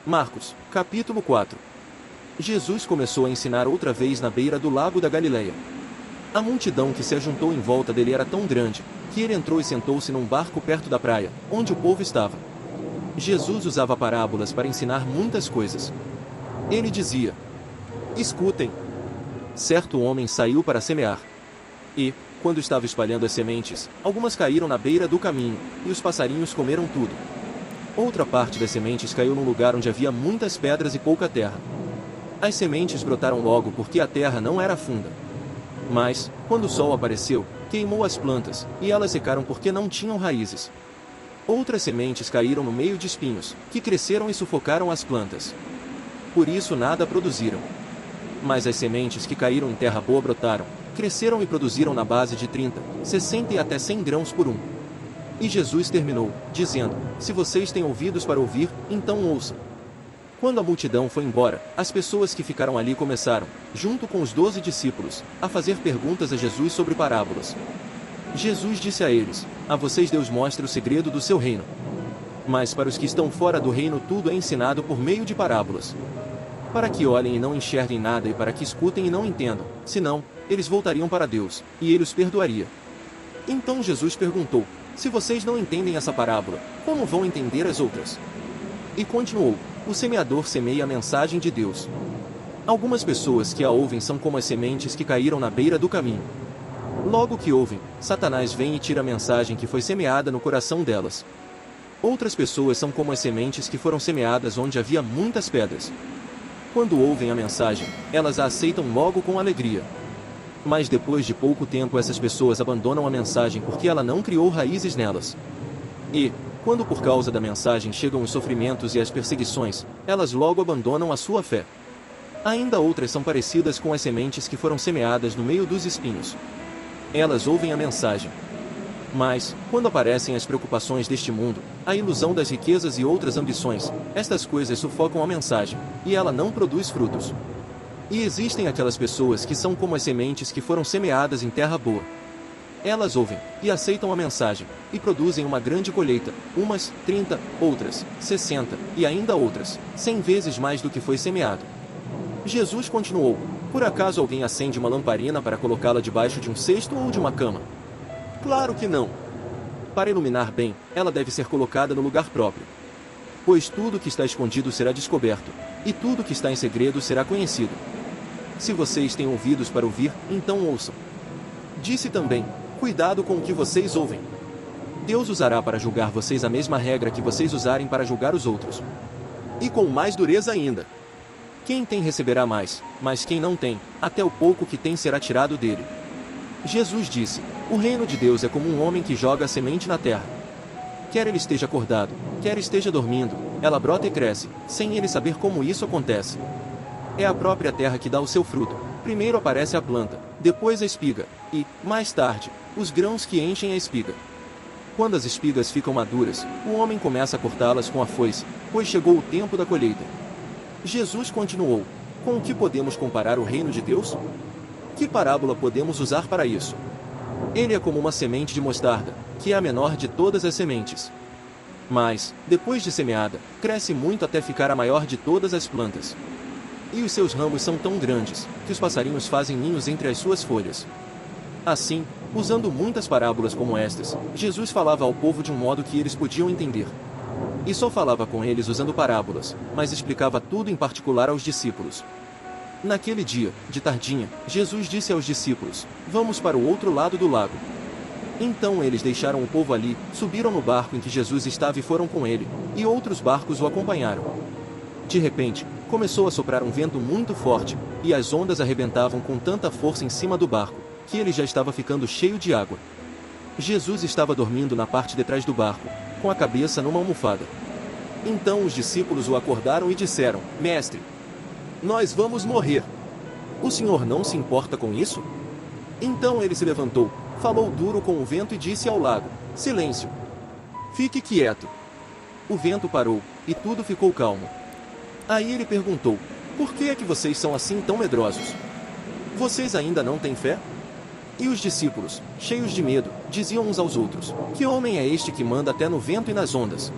Marcos, capítulo 4. Jesus começou a ensinar outra vez na beira do lago da Galileia. A multidão que se ajuntou em volta dele era tão grande, que ele entrou e sentou-se num barco perto da praia, onde o povo estava. Jesus usava parábolas para ensinar muitas coisas. Ele dizia: escutem. Certo homem saiu para semear. E, quando estava espalhando as sementes, algumas caíram na beira do caminho, e os passarinhos comeram tudo. Outra parte das sementes caiu num lugar onde havia muitas pedras e pouca terra. As sementes brotaram logo porque a terra não era funda. Mas, quando o sol apareceu, queimou as plantas, e elas secaram porque não tinham raízes. Outras sementes caíram no meio de espinhos, que cresceram e sufocaram as plantas. Por isso nada produziram. Mas as sementes que caíram em terra boa brotaram, cresceram e produziram na base de 30, 60 e até 100 grãos por um. E Jesus terminou, dizendo: se vocês têm ouvidos para ouvir, então ouçam. Quando a multidão foi embora, as pessoas que ficaram ali começaram, junto com os 12 discípulos, a fazer perguntas a Jesus sobre parábolas. Jesus disse a eles: a vocês Deus mostra o segredo do seu reino. Mas para os que estão fora do reino tudo é ensinado por meio de parábolas. Para que olhem e não enxerguem nada e para que escutem e não entendam, senão, eles voltariam para Deus, e ele os perdoaria. Então Jesus perguntou: se vocês não entendem essa parábola, como vão entender as outras? E continuou: o semeador semeia a mensagem de Deus. Algumas pessoas que a ouvem são como as sementes que caíram na beira do caminho. Logo que ouvem, Satanás vem e tira a mensagem que foi semeada no coração delas. Outras pessoas são como as sementes que foram semeadas onde havia muitas pedras. Quando ouvem a mensagem, elas a aceitam logo com alegria. Mas depois de pouco tempo essas pessoas abandonam a mensagem porque ela não criou raízes nelas. E, quando por causa da mensagem chegam os sofrimentos e as perseguições, elas logo abandonam a sua fé. Ainda outras são parecidas com as sementes que foram semeadas no meio dos espinhos. Elas ouvem a mensagem. Mas, quando aparecem as preocupações deste mundo, a ilusão das riquezas e outras ambições, estas coisas sufocam a mensagem, e ela não produz frutos. E existem aquelas pessoas que são como as sementes que foram semeadas em terra boa. Elas ouvem, e aceitam a mensagem, e produzem uma grande colheita, umas 30, outras 60, e ainda outras 100 vezes mais do que foi semeado. Jesus continuou: por acaso alguém acende uma lamparina para colocá-la debaixo de um cesto ou de uma cama? Claro que não. Para iluminar bem, ela deve ser colocada no lugar próprio. Pois tudo que está escondido será descoberto, e tudo que está em segredo será conhecido. Se vocês têm ouvidos para ouvir, então ouçam. Disse também: cuidado com o que vocês ouvem. Deus usará para julgar vocês a mesma regra que vocês usarem para julgar os outros. E com mais dureza ainda. Quem tem receberá mais, mas quem não tem, até o pouco que tem será tirado dele. Jesus disse: o reino de Deus é como um homem que joga a semente na terra. Quer ele esteja acordado, quer esteja dormindo, ela brota e cresce, sem ele saber como isso acontece. É a própria terra que dá o seu fruto. Primeiro aparece a planta, depois a espiga, e, mais tarde, os grãos que enchem a espiga. Quando as espigas ficam maduras, o homem começa a cortá-las com a foice, pois chegou o tempo da colheita. Jesus continuou: com o que podemos comparar o reino de Deus? Que parábola podemos usar para isso? Ele é como uma semente de mostarda, que é a menor de todas as sementes. Mas, depois de semeada, cresce muito até ficar a maior de todas as plantas. E os seus ramos são tão grandes, que os passarinhos fazem ninhos entre as suas folhas. Assim, usando muitas parábolas como estas, Jesus falava ao povo de um modo que eles podiam entender. E só falava com eles usando parábolas, mas explicava tudo em particular aos discípulos. Naquele dia, de tardinha, Jesus disse aos discípulos: vamos para o outro lado do lago. Então eles deixaram o povo ali, subiram no barco em que Jesus estava e foram com ele, e outros barcos o acompanharam. De repente, começou a soprar um vento muito forte, e as ondas arrebentavam com tanta força em cima do barco, que ele já estava ficando cheio de água. Jesus estava dormindo na parte de trás do barco, com a cabeça numa almofada. Então os discípulos o acordaram e disseram: Mestre, nós vamos morrer. O senhor não se importa com isso? Então ele se levantou, falou duro com o vento e disse ao lago: Silêncio! Fique quieto. O vento parou, e tudo ficou calmo. Aí ele perguntou: por que é que vocês são assim tão medrosos? Vocês ainda não têm fé? E os discípulos, cheios de medo, diziam uns aos outros: que homem é este que manda até no vento e nas ondas?